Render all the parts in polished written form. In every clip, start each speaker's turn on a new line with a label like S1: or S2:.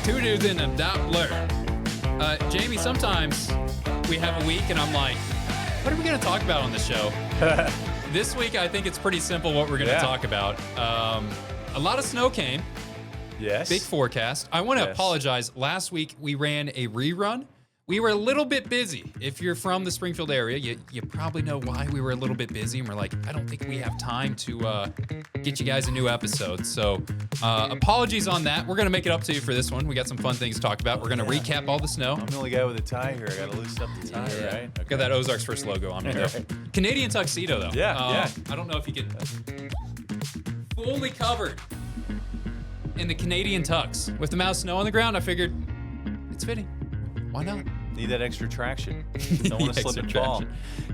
S1: Two dudes in a Doppler. Jamie, sometimes we have a week and I'm like, what are we going to talk about on the show? This week, I think it's pretty simple what we're going to talk about. A lot of snow came.
S2: Yes.
S1: Big forecast. I want to apologize. Last week, we ran a rerun. We were a little bit busy. If you're from the Springfield area, you probably know why we were a little bit busy. And we're like, I don't think we have time to get you guys a new episode. So apologies on that. We're going to make it up to you for this one. We got some fun things to talk about. We're going to recap all the snow.
S2: I'm the only guy with a tie here. I got to loosen up the tie, right? Okay.
S1: Got that Ozarks First logo on me here. Canadian tuxedo, though.
S2: Yeah.
S1: I don't know if you can... Fully covered in the Canadian tux. With the amount of snow on the ground, I figured it's fitting. Why not?
S2: Need that extra traction. Don't want to slip and fall.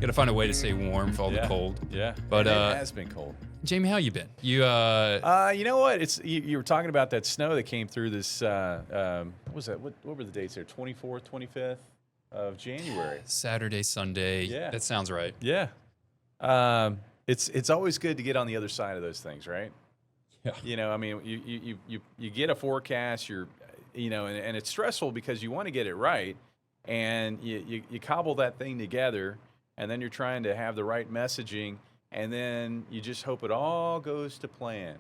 S1: Got to find a way to stay warm for all the cold.
S2: Yeah,
S1: but
S2: it has been cold.
S1: Jamie, how you been? You
S2: you know what? It's you were talking about that snow that came through this. What was that? What were the dates there? 24th, 25th of January.
S1: Saturday, Sunday.
S2: Yeah,
S1: that sounds right.
S2: Yeah. It's always good to get on the other side of those things, right?
S1: Yeah.
S2: You know, I mean, you get a forecast. And it's stressful because you want to get it right. And you cobble that thing together, and then you're trying to have the right messaging, and then you just hope it all goes to plan.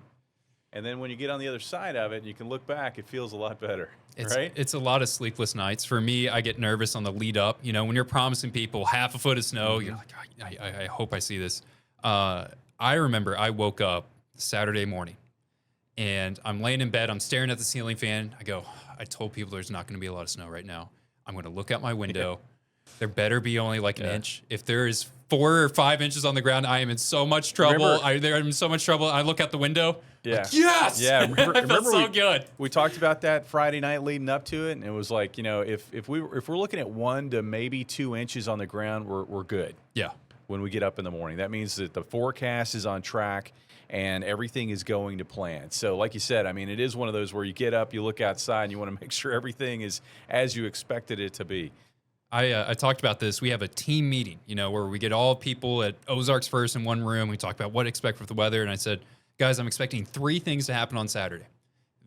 S2: And then when you get on the other side of it, you can look back, it feels a lot better, right? It's
S1: a lot of sleepless nights. For me, I get nervous on the lead up. You know, when you're promising people half a foot of snow, you're like, I hope I see this. I remember I woke up Saturday morning, and I'm laying in bed. I'm staring at the ceiling fan. I told people there's not going to be a lot of snow right now. I'm going to look out my window. There better be only like an inch. If there is 4 or 5 inches on the ground, I am in so much trouble. I'm in so much trouble. I look out the window.
S2: Yeah.
S1: Like, yes.
S2: Yeah.
S1: Remember so good.
S2: We talked about that Friday night leading up to it, and it was like, you know, if we're looking at 1 to maybe 2 inches on the ground, we're good.
S1: Yeah.
S2: When we get up in the morning, that means that the forecast is on track and everything is going to plan. So like you said, I mean, it is one of those where you get up, you look outside, and you want to make sure everything is as you expected it to be.
S1: I talked about this. We have a team meeting, you know, where we get all people at Ozarks First in one room. We talk about what to expect with the weather. And I said, guys, I'm expecting 3 things to happen on Saturday.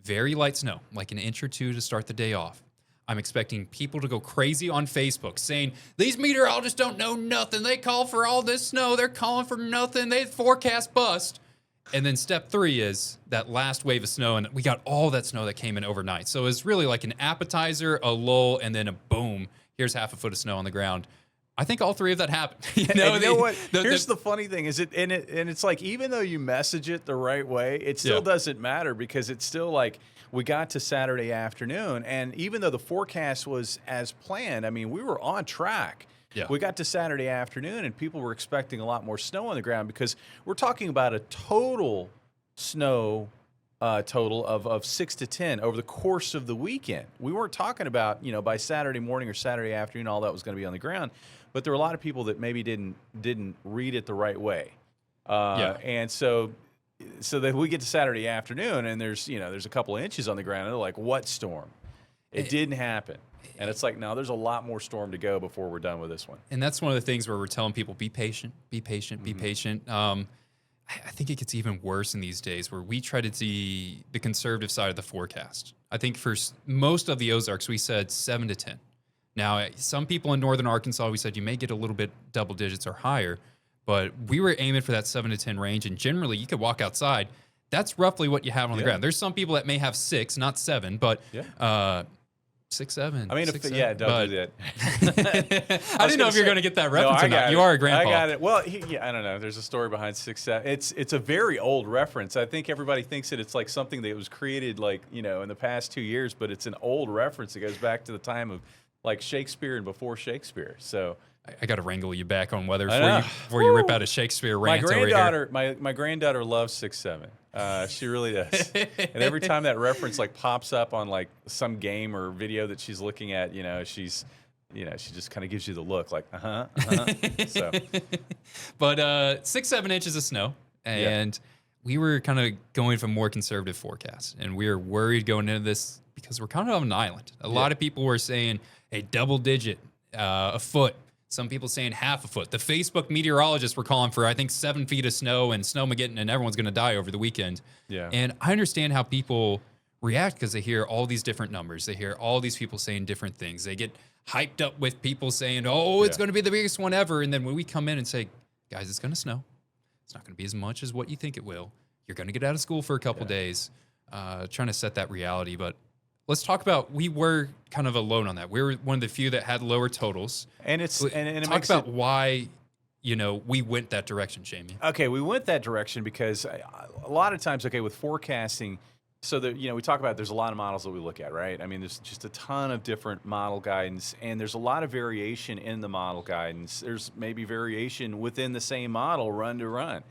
S1: Very light snow, like an inch or 2 to start the day off. I'm expecting people to go crazy on Facebook saying, these meteorologists don't know nothing. They call for all this snow. They're calling for nothing. They forecast bust. And then step 3 is that last wave of snow, and we got all that snow that came in overnight. So it's really like an appetizer, a lull, and then a boom. Here's half a foot of snow on the ground. I think all 3 of that happened.
S2: You know what? Here's the funny thing: is it's like even though you message it the right way, it still doesn't matter because it's still like we got to Saturday afternoon, and even though the forecast was as planned, I mean, we were on track.
S1: Yeah.
S2: We got to Saturday afternoon, and people were expecting a lot more snow on the ground because we're talking about a total snow total of 6 to 10 over the course of the weekend. We weren't talking about, you know, by Saturday morning or Saturday afternoon, all that was going to be on the ground. But there were a lot of people that maybe didn't read it the right way. And so then we get to Saturday afternoon, and there's a couple of inches on the ground, and they're like, what storm? It didn't happen. And it's like, no, there's a lot more storm to go before we're done with this one.
S1: And that's one of the things where we're telling people, be patient, be patient, be patient. I think it gets even worse in these days where we try to see the conservative side of the forecast. I think for most of the Ozarks, we said 7 to 10. Now, some people in northern Arkansas, we said you may get a little bit double digits or higher, but we were aiming for that 7 to 10 range. And generally, you could walk outside. That's roughly what you have on the ground. There's some people that may have 6, not 7, but 6, 7.
S2: I mean,
S1: don't do
S2: that.
S1: I didn't know if you're going to get that reference or not. You are a grandpa.
S2: I got it. Well, I don't know. There's a story behind 6, 7. It's a very old reference. I think everybody thinks that it's like something that was created like, you know, in the past 2 years, but it's an old reference. It goes back to the time of like Shakespeare and before Shakespeare. So
S1: I got to wrangle you back on weather before you rip out a Shakespeare rant over here.
S2: My granddaughter loves 6, 7. She really does. And every time that reference like pops up on like some game or video that she's looking at, you know, she just kind of gives you the look like, So,
S1: but 6, 7 inches of snow, and we were kind of going for more conservative forecasts, and we were worried going into this because we're kind of on an island. A lot of people were saying a double digit, a foot. Some people saying half a foot. The Facebook meteorologists were calling for, I think, 7 feet of snow and snowmageddon, and everyone's going to die over the weekend.
S2: Yeah.
S1: And I understand how people react because they hear all these different numbers. They hear all these people saying different things. They get hyped up with people saying, oh, it's
S2: Yeah.
S1: going to be the biggest one ever. And then when we come in and say, guys, it's going to snow. It's not going to be as much as what you think it will. You're going to get out of school for a couple days, trying to set that reality. But let's talk about, we were kind of alone on that. We were one of the few that had lower totals.
S2: And it's and it
S1: Talk
S2: makes
S1: about
S2: it,
S1: why, we went that direction, Jamie.
S2: okay, we went that direction because a lot of times, okay, with forecasting, so that, we talk about there's a lot of models that we look at, right? I mean, there's just a ton of different model guidance, and there's a lot of variation in the model guidance. There's maybe variation within the same model run to run.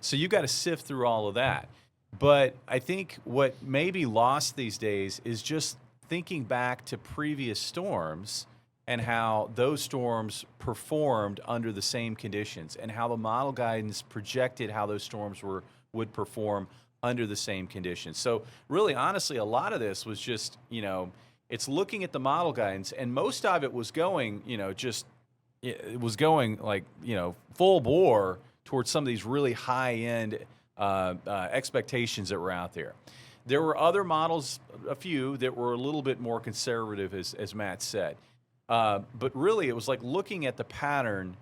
S2: So you got to sift through all of that. But I think what may be lost these days is just thinking back to previous storms and how those storms performed under the same conditions, and how the model guidance projected how those storms would perform under the same conditions. So really, honestly, a lot of this was just, it's looking at the model guidance, and most of it was going, it was going like, full bore towards some of these really high-end expectations that were out there. There were other models, a few, that were a little bit more conservative, as Matt said. But really, it was like looking at the pattern,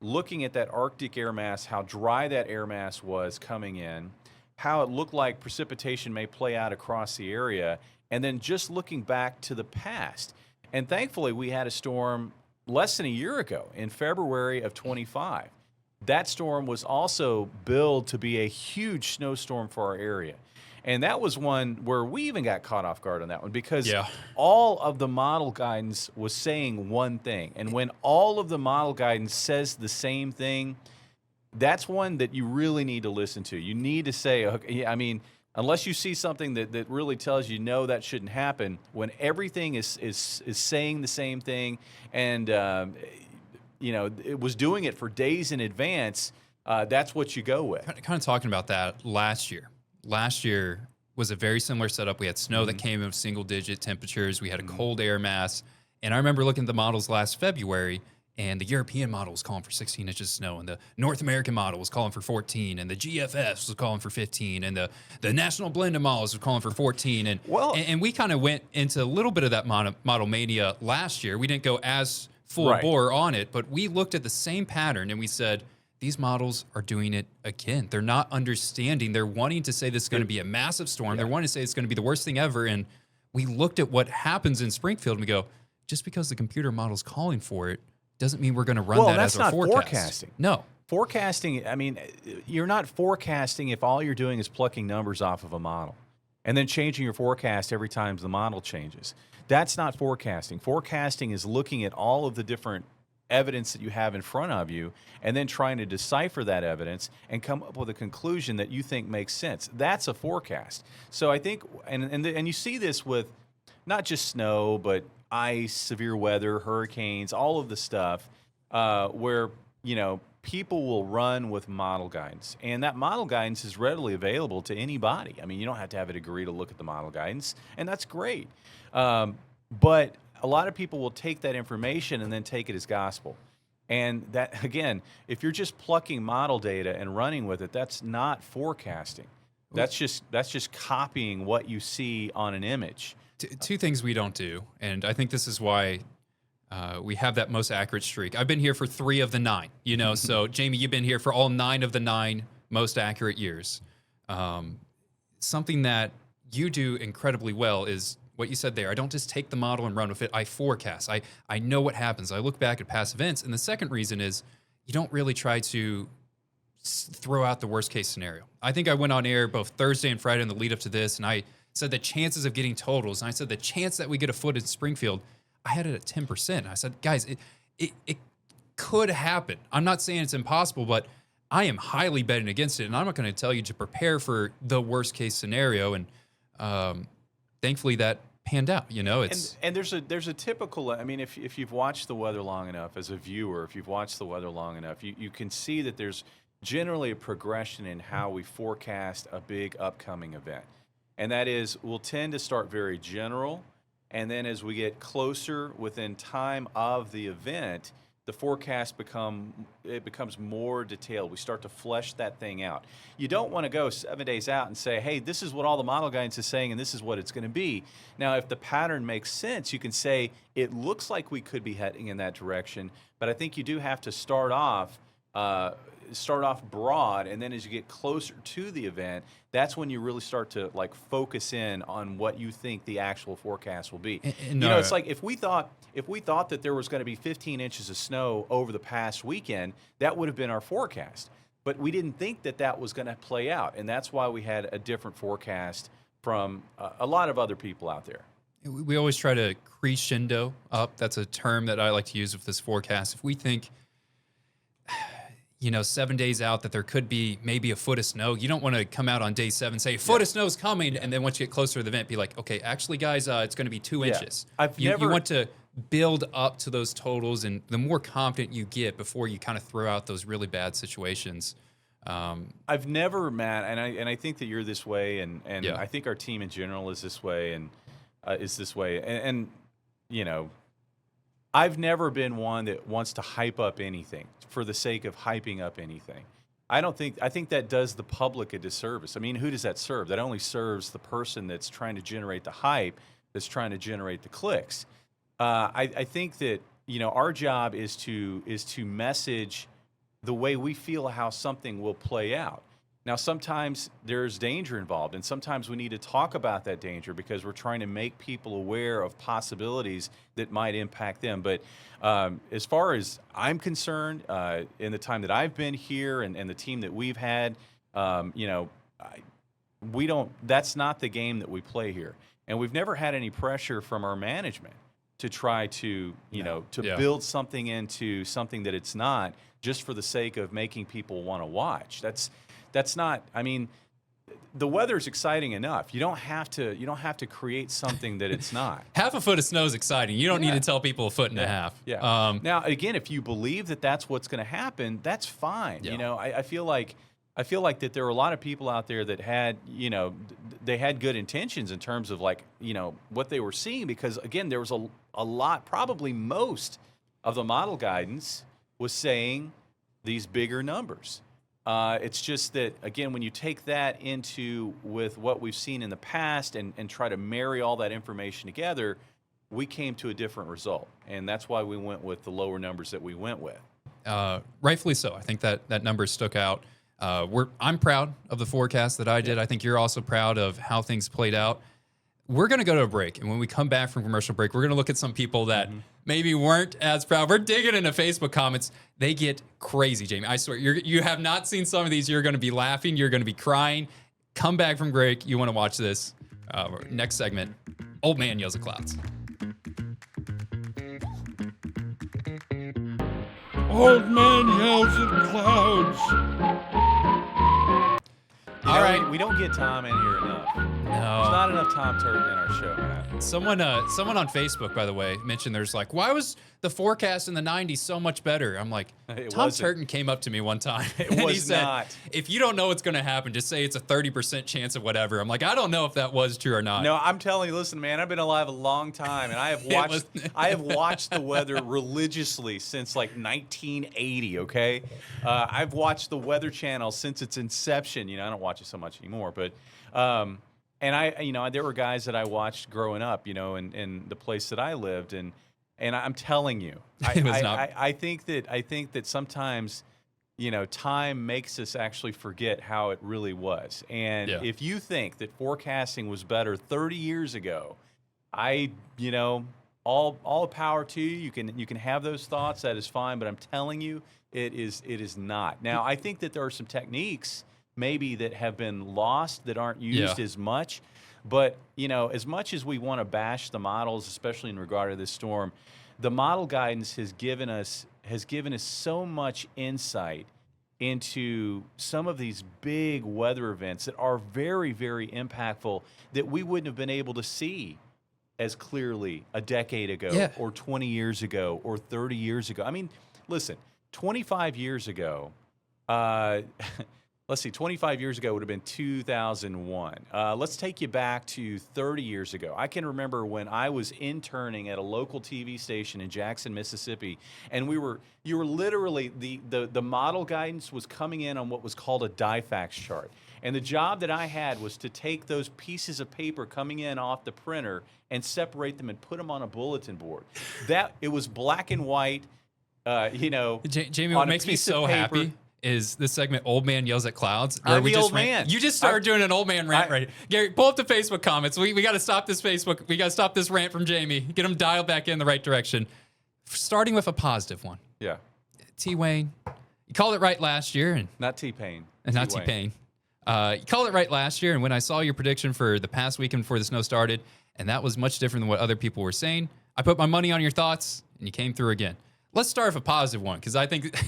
S2: looking at that Arctic air mass, how dry that air mass was coming in, how it looked like precipitation may play out across the area, and then just looking back to the past. And thankfully, we had a storm less than a year ago in February of 25. That storm was also billed to be a huge snowstorm for our area. And that was one where we even got caught off guard on that one, because all of the model guidance was saying one thing. And when all of the model guidance says the same thing, that's one that you really need to listen to. You need to say, okay, I mean, unless you see something that really tells you, no, that shouldn't happen, when everything is saying the same thing, and it was doing it for days in advance, that's what you go with.
S1: Kind of talking about that last year. Last year was a very similar setup. We had snow that came in with single-digit temperatures. We had a cold air mass. And I remember looking at the models last February, and the European model was calling for 16 inches of snow, and the North American model was calling for 14, and the GFS was calling for 15, and the National Blended models was calling for 14. And we kind of went into a little bit of that model mania last year. We didn't go as full bore on it, but we looked at the same pattern, and we said, these models are doing it again. They're not understanding. They're wanting to say this is going to be a massive storm. They're wanting to say it's going to be the worst thing ever. And we looked at what happens in Springfield, and we go, just because the computer model's calling for it doesn't mean we're going to run that as our forecast.
S2: Forecasting.
S1: No.
S2: Forecasting, I mean, you're not forecasting if all you're doing is plucking numbers off of a model and then changing your forecast every time the model changes. That's not forecasting. Forecasting is looking at all of the different evidence that you have in front of you, and then trying to decipher that evidence and come up with a conclusion that you think makes sense. That's a forecast. So I think, and you see this with not just snow, but ice, severe weather, hurricanes, all of the stuff where, people will run with model guidance. And that model guidance is readily available to anybody. I mean, you don't have to have a degree to look at the model guidance, and that's great. But a lot of people will take that information and then take it as gospel. And that, again, if you're just plucking model data and running with it, that's not forecasting. That's just copying what you see on an image.
S1: Two things we don't do, and I think this is why we have that most accurate streak. I've been here for 3 of the 9, so Jamie, you've been here for all 9 of the 9 most accurate years. Something that you do incredibly well is what you said there. I don't just take the model and run with it. I forecast. I know what happens. I look back at past events. And the second reason is you don't really try to throw out the worst case scenario. I think I went on air both Thursday and Friday in the lead up to this, and I said the chances of getting totals, and I said the chance that we get a foot in Springfield, I had it at 10%. I said, guys, it could happen. I'm not saying it's impossible, but I am highly betting against it, and I'm not going to tell you to prepare for the worst case scenario. And thankfully that panned out. It's
S2: and there's a typical. I mean, if you've watched the weather long enough as a viewer, if you've watched the weather long enough, you can see that there's generally a progression in how we forecast a big upcoming event, and that is we'll tend to start very general, and then as we get closer within time of the event, the forecast becomes more detailed. We start to flesh that thing out. You don't want to go 7 days out and say, hey, this is what all the model guidance is saying and this is what it's going to be. Now, if the pattern makes sense, you can say it looks like we could be heading in that direction, but I think you do have to start off broad, and then as you get closer to the event, that's when you really start to like focus in on what you think the actual forecast will be. It's like if we thought that there was going to be 15 inches of snow over the past weekend, that would have been our forecast. But we didn't think that that was going to play out, and that's why we had a different forecast from a lot of other people out there.
S1: We always try to crescendo up. That's a term that I like to use with this forecast. If we think 7 days out that there could be maybe a foot of snow, you don't want to come out on day 7 say, foot of snow's coming, and then once you get closer to the event, be like, okay, actually, guys, it's going to be 2 inches. You want to build up to those totals, and the more confident you get before you kind of throw out those really bad situations.
S2: I've never, Matt, and I think that you're this way, and I think our team in general is this way, and I've never been one that wants to hype up anything for the sake of hyping up anything. I think that does the public a disservice. I mean, who does that serve? That only serves the person that's trying to generate the hype, that's trying to generate the clicks. I think that our job is to message the way we feel how something will play out. Now, sometimes there's danger involved, and sometimes we need to talk about that danger because we're trying to make people aware of possibilities that might impact them. But as far as I'm concerned, in the time that I've been here and the team that we've had, we don't. That's not the game that we play here, and we've never had any pressure from our management to try to build something into something that it's not, just for the sake of making people want to watch. That's not. I mean, the weather's exciting enough. You don't have to create something that it's not.
S1: Half a foot of snow is exciting. You don't need to tell people a foot and a half.
S2: Yeah. Now, again, if you believe that that's what's going to happen, that's fine.
S1: Yeah.
S2: I feel like that there were a lot of people out there that had they had good intentions in terms of what they were seeing, because again, there was a lot, probably most of the model guidance was saying these bigger numbers. It's just that, again, when you take that with what we've seen in the past and try to marry all that information together, we came to a different result. And that's why we went with the lower numbers that we went with.
S1: Rightfully so. I think that number stuck out. I'm proud of the forecast that I did. I think you're also proud of how things played out. We're going to go to a break, and when we come back from commercial break, we're going to look at some people that maybe weren't as proud. We're digging into Facebook comments. They get crazy, Jamie. I swear, you have not seen some of these. You're going to be laughing. You're going to be crying. Come back from break. You want to watch this. Next segment, Old Man Yells at Clouds.
S3: Old Man Yells at Clouds.
S2: All right, we don't get Tom in here enough.
S1: No.
S2: There's not enough Tom Turton in our show, man.
S1: Someone on Facebook, by the way, mentioned there's why was the forecast in the 90s so much better? I'm like, Tom Turton came up to me one time and he said,
S2: not.
S1: If you don't know what's going to happen, just say it's a 30% chance of whatever. I'm like, I don't know if that was true or not.
S2: No, I'm telling you, listen, man, I've been alive a long time, and I have watched the weather religiously since 1980. Okay, I've watched the Weather Channel since its inception. I don't watch it so much anymore, but. And there were guys that I watched growing up, in the place that I lived, and I'm telling you, I think that sometimes, time makes us actually forget how it really was. And if you think that forecasting was better 30 years ago, all power to you. You can have those thoughts. That is fine. But I'm telling you, it is not. Now, I think that there are some techniques maybe that have been lost, that aren't used as much. But, as much as we want to bash the models, especially in regard to this storm, the model guidance has given us so much insight into some of these big weather events that are very, very impactful that we wouldn't have been able to see as clearly a decade ago or 20 years ago or 30 years ago. I mean, listen, 25 years ago, let's see, 25 years ago would have been 2001. Let's take you back to 30 years ago. I can remember when I was interning at a local TV station in Jackson, Mississippi, and you were literally, the model guidance was coming in on what was called a DIFAX chart. And the job that I had was to take those pieces of paper coming in off the printer and separate them and put them on a bulletin board. It was black and white,
S1: Jamie, what makes me so happy is this segment, Old Man Yells at Clouds.
S2: I'm the old man.
S1: You just started doing an old man rant right here. Gary, pull up the Facebook comments. We got to stop this Facebook. We got to stop this rant from Jamie. Get him dialed back in the right direction. Starting with a positive one.
S2: Yeah.
S1: T-Wayne, you called it right last year. And
S2: not T-Pain.
S1: Not T-Pain. You called it right last year, and when I saw your prediction for the past weekend before the snow started, and that was much different than what other people were saying, I put my money on your thoughts, and you came through again. Let's start with a positive one, because I think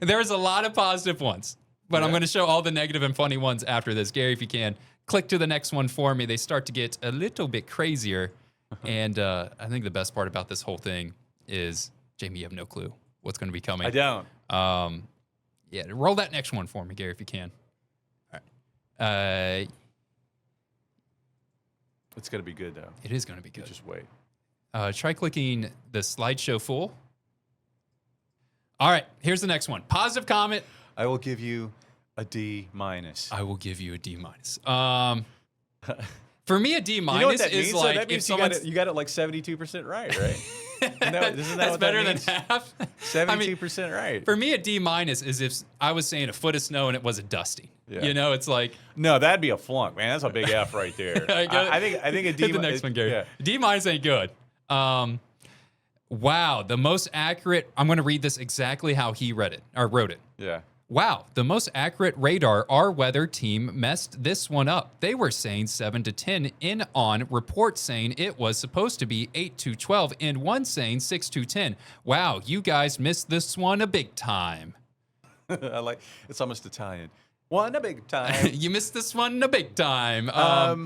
S1: there's a lot of positive ones, but I'm going to show all the negative and funny ones after this. Gary, if you can, click to the next one for me. They start to get a little bit crazier, and I think the best part about this whole thing is, Jamie, you have no clue what's going to be coming.
S2: I don't.
S1: Roll that next one for me, Gary, if you can. It's
S2: going to be good, though.
S1: It is going to be good.
S2: You just wait.
S1: Try clicking the slideshow full. All right, here's the next one. Positive comment.
S2: I will give you a D-.
S1: I will give you a D-. For me, a D-
S2: you know what that
S1: is
S2: means?
S1: like
S2: So that means you got it like 72% right? Isn't that
S1: That's
S2: what
S1: better
S2: that
S1: than half.
S2: 72% right.
S1: For me, a D- is if I was saying a foot of snow and it wasn't dusty.
S2: Yeah.
S1: You know, it's like
S2: no, that'd be a flunk, man. That's a big F right there. I think a D-.
S1: Hit the next one, Gary.
S2: Yeah.
S1: D- ain't good. Wow, the most accurate. I'm going to read this exactly how he read it or wrote it.
S2: Yeah.
S1: Wow, the most accurate radar our weather team messed this one up. They were saying 7 to 10 in on report saying it was supposed to be 8 to 12 and one saying 6 to 10. Wow, you guys missed this one a big time.
S2: I like it's almost Italian. One a big time.
S1: You missed this one a big time.
S2: I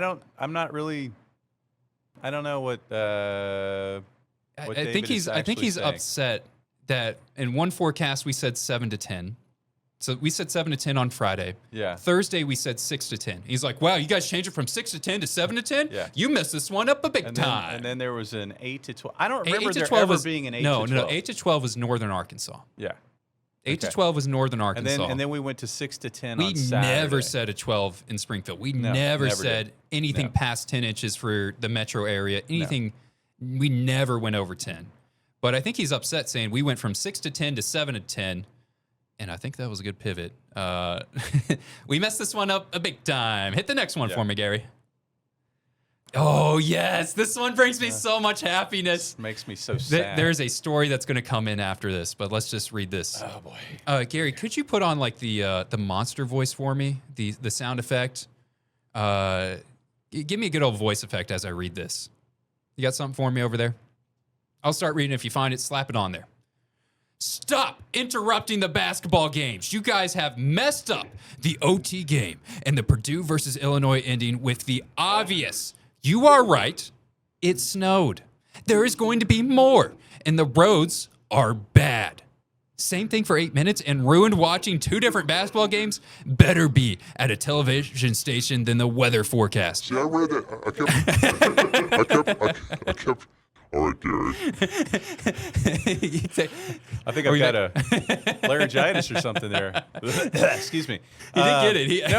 S2: don't know what
S1: I think he's
S2: saying.
S1: upset that in one forecast we said 7 to 10. So we said 7 to 10 on Friday.
S2: Yeah.
S1: Thursday we said 6 to 10. He's like, wow, you guys changed it from 6 to 10 to 7 to 10?
S2: Yeah.
S1: You messed this one up a big time.
S2: And then there was an 8 to 12. I don't remember
S1: 8 to
S2: there
S1: 12
S2: ever
S1: was,
S2: being an 8
S1: no,
S2: to 12.
S1: No, 8 to 12 was Northern Arkansas.
S2: Yeah.
S1: 8 to 12 was Northern
S2: And
S1: Arkansas.
S2: then we went to 6 to 10
S1: we
S2: on Saturday.
S1: never said a 12 in Springfield. We
S2: No,
S1: never
S2: never
S1: said
S2: did.
S1: anything
S2: No.
S1: past 10 inches for the metro area. Anything, we never went over 10. But I think he's upset saying we went from 6 to 10 to 7 to 10. And I think that was a good pivot. We messed this one up a big time. Hit the next one for me, Gary. Oh, yes. This one brings me so much happiness.
S2: Makes me so sad.
S1: There's a story that's going to come in after this, but let's just read this.
S2: Oh, boy.
S1: Gary, could you put on like the monster voice for me? The sound effect? Give me a good old voice effect as I read this. You got something for me over there? I'll start reading. If you find it, slap it on there. Stop interrupting the basketball games. You guys have messed up the OT game and the Purdue versus Illinois ending with the obvious. You are right. It snowed. There is going to be more, and the roads are bad. Same thing for 8 minutes and ruined watching 2 different basketball games? Better be at a television station than the weather forecast.
S4: See, I read that. I kept. All right, Gary.
S2: I think I've got a laryngitis or something there. Excuse me.
S1: He didn't get it.
S2: No.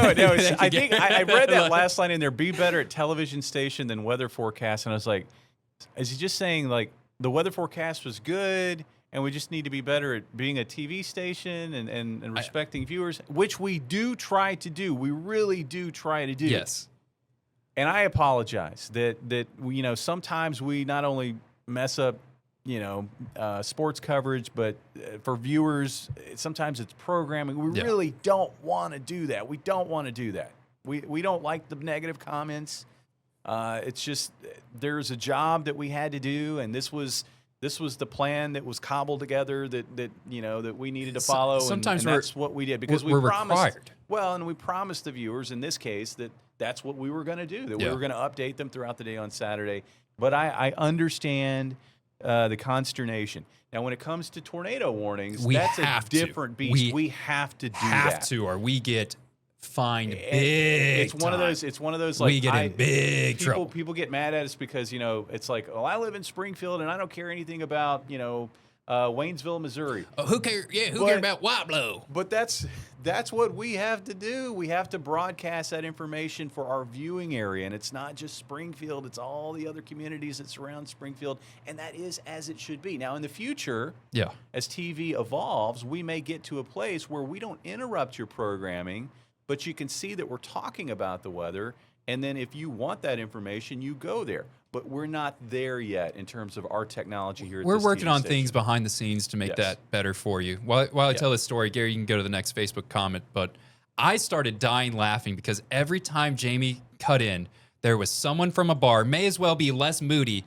S2: I think I read that last line in there. Be better at television station than weather forecast. And I was like, is he just saying like the weather forecast was good and we just need to be better at being a TV station and respecting viewers, which we do try to do. We really do try to do.
S1: Yes.
S2: And I apologize that sometimes we not only mess up, sports coverage, but for viewers, sometimes it's programming. We really don't want to do that. We don't want to do that. We don't like the negative comments. It's just there's a job that we had to do, and this was the plan that was cobbled together that we needed to follow.
S1: Sometimes
S2: and that's what we did because
S1: we're
S2: we promised.
S1: Required.
S2: Well, and we promised the viewers in this case that that's what we were going to do, that we were going to update them throughout the day on Saturday. But I understand the consternation. Now, when it comes to tornado warnings,
S1: We
S2: that's a
S1: have to.
S2: different beast. We have to do that.
S1: Or we get fined
S2: And
S1: big.
S2: It's one of
S1: time.
S2: those. It's one of those. Like
S1: We get in big trouble.
S2: People get mad at us because it's like, oh, I live in Springfield and I don't care anything about Waynesville, Missouri.
S1: Oh, who cares? Yeah, who cares about White Blow?
S2: But that's what we have to do. We have to broadcast that information for our viewing area, and it's not just Springfield; it's all the other communities that surround Springfield, and that is as it should be. Now, in the future, as TV evolves, we may get to a place where we don't interrupt your programming, but you can see that we're talking about the weather, and then if you want that information, you go there. But we're not there yet in terms of our technology here.
S1: We're
S2: this
S1: working
S2: TV
S1: on
S2: station.
S1: things behind the scenes to make that better for you. While I tell this story, Gary, you can go to the next Facebook comment, but I started dying laughing because every time Jamie cut in, there was someone from a bar, may as well be Les Moody,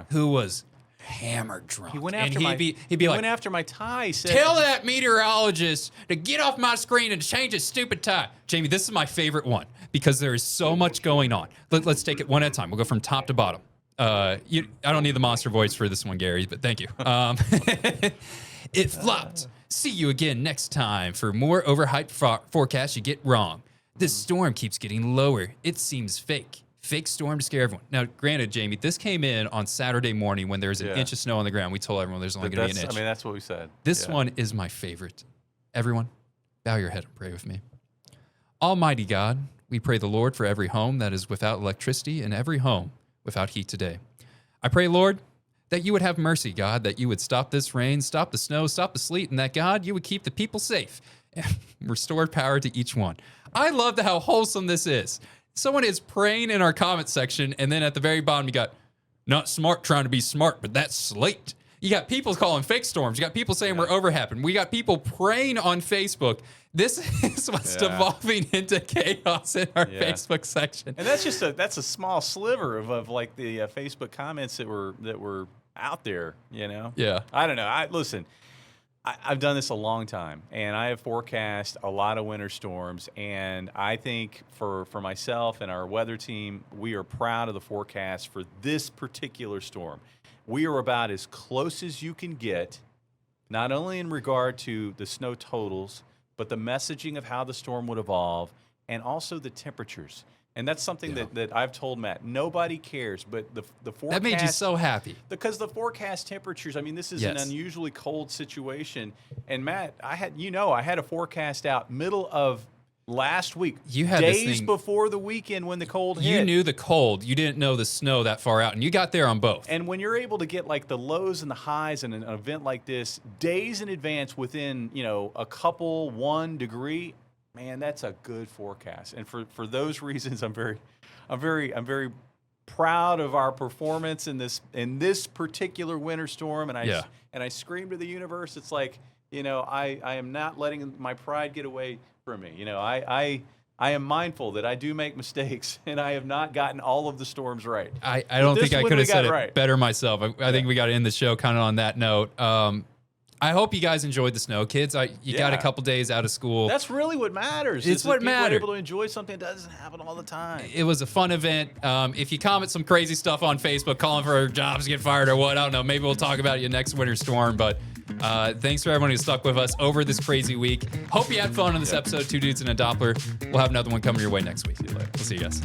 S1: who was hammered drunk.
S2: He went
S1: and
S2: after
S1: he'd be like,
S2: went after my tie. Said,
S1: tell that meteorologist to get off my screen and change his stupid tie. Jamie, this is my favorite one because there is so much going on. Let's take it one at a time. We'll go from top to bottom. I don't need the monster voice for this one, Gary, but thank you. It flopped. See you again next time for more overhyped forecasts you get wrong. This storm keeps getting lower. It seems fake. Fake storm to scare everyone. Now, granted, Jamie, this came in on Saturday morning when there was an inch of snow on the ground. We told everyone there's only going to be an inch.
S2: I mean, that's what we said.
S1: This one is my favorite. Everyone, bow your head and pray with me. Almighty God, we pray the Lord for every home that is without electricity and every home without heat today. I pray, Lord, that you would have mercy, God, that you would stop this rain, stop the snow, stop the sleet, and that, God, you would keep the people safe and restore power to each one. I love how wholesome this is. Someone is praying in our comment section, and then at the very bottom, you got, not smart trying to be smart, but that's slate. You got people calling fake storms. You got people saying we're overhappen. We got people praying on Facebook. This is what's devolving into chaos in our Facebook section.
S2: And that's a small sliver of like the Facebook comments that were out there, Yeah. I don't know. Listen, I've done this a long time, and I have forecast a lot of winter storms, and I think for myself and our weather team, we are proud of the forecast for this particular storm. We are about as close as you can get, not only in regard to the snow totals, but the messaging of how the storm would evolve, and also the temperatures. And that's something that I've told Matt. Nobody cares, but the forecast...
S1: That made you so happy.
S2: Because the forecast temperatures, I mean, this is an unusually cold situation. And Matt, I had a forecast out middle of last week. You had days before the weekend when the cold hit.
S1: You knew the cold. You didn't know the snow that far out, and you got there on both.
S2: And when you're able to get like the lows and the highs in an event like this days in advance within, a couple 1 degree, man, that's a good forecast. And for those reasons, I'm very proud of our performance in this particular winter storm. And I scream to the universe. It's like, I am not letting my pride get away from me. I am mindful that I do make mistakes, and I have not gotten all of the storms right.
S1: I don't think I could have said it better myself. I think we got to end the show kind of on that note. I hope you guys enjoyed the snow, kids. You got a couple days out of school.
S2: That's really what matters.
S1: It's what matters.
S2: People are able to enjoy something that doesn't happen all the time.
S1: It was a fun event. If you comment some crazy stuff on Facebook, calling for jobs to get fired or what, I don't know. Maybe we'll talk about your next winter storm. But thanks for everyone who stuck with us over this crazy week. Hope you had fun on this episode. 2 Dudes in a Doppler. We'll have another one coming your way next week. We'll see you guys.